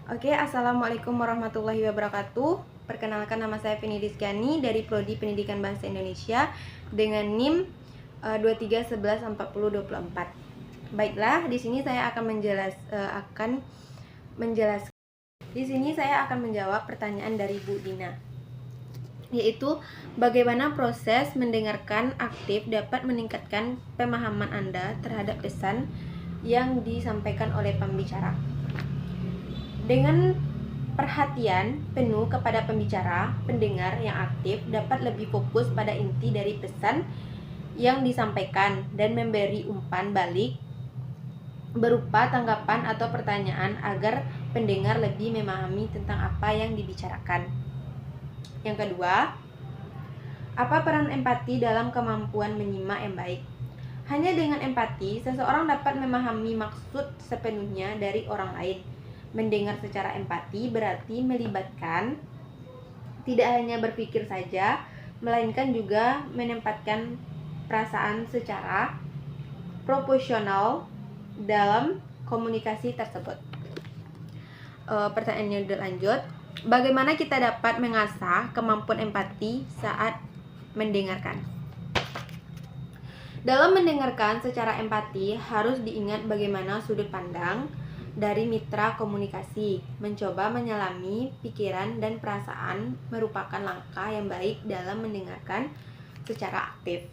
Oke, Assalamualaikum warahmatullahi wabarakatuh. Perkenalkan, nama saya Vini Rizkyani dari Prodi Pendidikan Bahasa Indonesia dengan NIM 23114024. Baiklah, di sini saya akan menjelaskan. Di sini saya akan menjawab pertanyaan dari Bu Dina, yaitu bagaimana proses mendengarkan aktif dapat meningkatkan pemahaman Anda terhadap pesan yang disampaikan oleh pembicara. Dengan perhatian penuh kepada pembicara, pendengar yang aktif dapat lebih fokus pada inti dari pesan yang disampaikan dan memberi umpan balik berupa tanggapan atau pertanyaan agar pendengar lebih memahami tentang apa yang dibicarakan. Yang kedua, apa peran empati dalam kemampuan menyimak yang baik? Hanya dengan empati, seseorang dapat memahami maksud sepenuhnya dari orang lain. Mendengar secara empati berarti melibatkan tidak hanya berpikir saja, melainkan juga menempatkan perasaan secara proporsional dalam komunikasi tersebut. Pertanyaannya lanjut, bagaimana kita dapat mengasah kemampuan empati saat mendengarkan? Dalam mendengarkan secara empati harus diingat bagaimana sudut pandang dari mitra komunikasi. Mencoba menyelami pikiran dan perasaan merupakan langkah yang baik dalam mendengarkan secara aktif.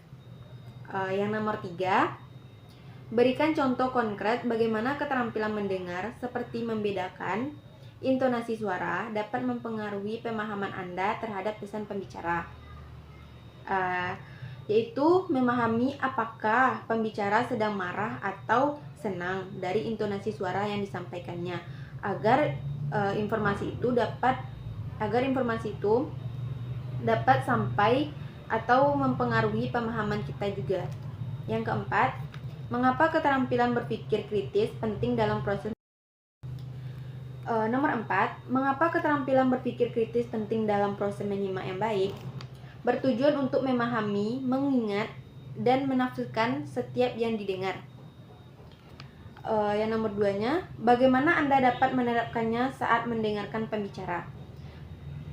Yang nomor 3, berikan contoh konkret bagaimana keterampilan mendengar seperti membedakan intonasi suara dapat mempengaruhi pemahaman Anda terhadap pesan pembicara. Yaitu memahami apakah pembicara sedang marah atau senang dari intonasi suara yang disampaikannya, agar informasi itu dapat sampai atau mempengaruhi pemahaman kita juga. Yang keempat, mengapa keterampilan berpikir kritis penting dalam proses Nomor 4, mengapa keterampilan berpikir kritis penting dalam proses menyimak yang baik? Bertujuan untuk memahami, mengingat, dan menafsirkan setiap yang didengar. Yang nomor 2-nya, bagaimana Anda dapat menerapkannya saat mendengarkan pembicara?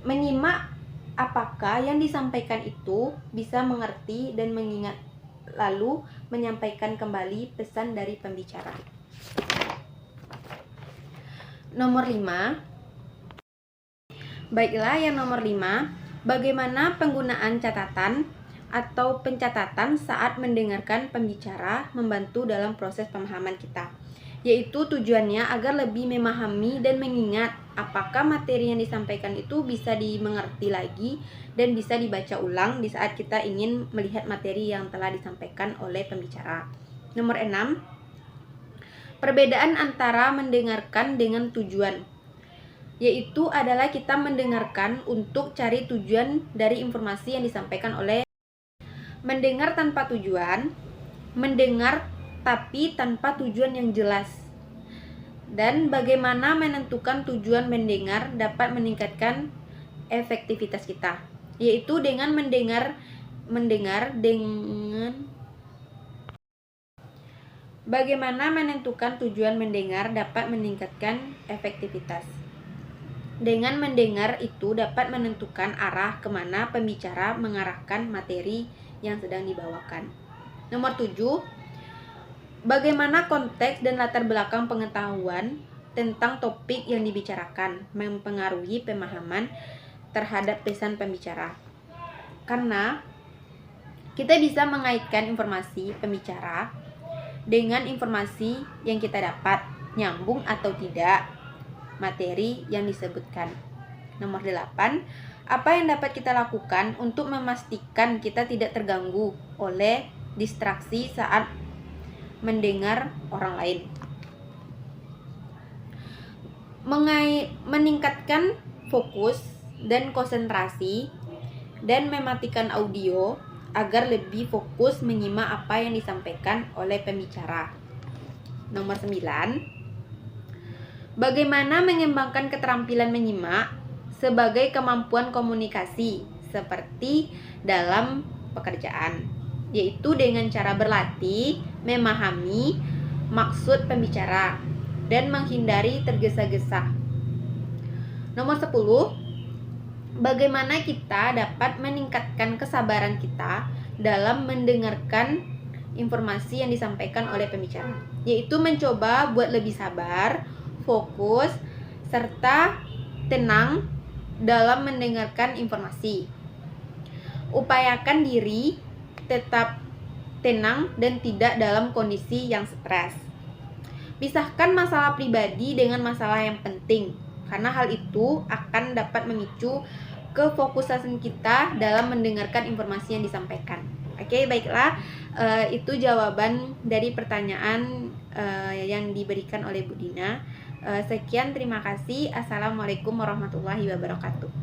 Menyimak apakah yang disampaikan itu bisa mengerti dan mengingat, lalu menyampaikan kembali pesan dari pembicara. Nomor 5. Baiklah, yang nomor 5, bagaimana penggunaan catatan atau pencatatan saat mendengarkan pembicara membantu dalam proses pemahaman kita, yaitu tujuannya agar lebih memahami dan mengingat apakah materi yang disampaikan itu bisa dimengerti lagi dan bisa dibaca ulang di saat kita ingin melihat materi yang telah disampaikan oleh pembicara. Nomor 6, perbedaan antara mendengarkan dengan tujuan, yaitu adalah kita mendengarkan untuk cari tujuan dari informasi yang disampaikan oleh mendengar tanpa tujuan, mendengar tapi tanpa tujuan yang jelas. Dan bagaimana menentukan tujuan mendengar dapat meningkatkan efektivitas kita, yaitu dengan bagaimana menentukan tujuan mendengar dapat meningkatkan efektivitas. Dengan mendengar itu dapat menentukan arah kemana pembicara mengarahkan materi yang sedang dibawakan. Nomor 7, bagaimana konteks dan latar belakang pengetahuan tentang topik yang dibicarakan mempengaruhi pemahaman terhadap pesan pembicara. Karena kita bisa mengaitkan informasi pembicara dengan informasi yang kita dapat, nyambung atau tidak materi yang disebutkan. Nomor 8, apa yang dapat kita lakukan untuk memastikan kita tidak terganggu oleh distraksi saat mendengar orang lain? Meningkatkan fokus dan konsentrasi dan mematikan audio agar lebih fokus menyimak apa yang disampaikan oleh pembicara. Nomor 9, bagaimana mengembangkan keterampilan menyimak sebagai kemampuan komunikasi seperti dalam pekerjaan, yaitu dengan cara berlatih memahami maksud pembicara dan menghindari tergesa-gesa. Nomor 10, bagaimana kita dapat meningkatkan kesabaran kita dalam mendengarkan informasi yang disampaikan oleh pembicara, yaitu mencoba buat lebih sabar, fokus, serta tenang dalam mendengarkan informasi. Upayakan diri tetap tenang dan tidak dalam kondisi yang stres. Pisahkan masalah pribadi dengan masalah yang penting, karena hal itu akan dapat memicu kefokusan kita dalam mendengarkan informasi yang disampaikan. Oke, baiklah, itu jawaban dari pertanyaan yang diberikan oleh Bu Dina. Sekian, terima kasih. Assalamualaikum warahmatullahi wabarakatuh.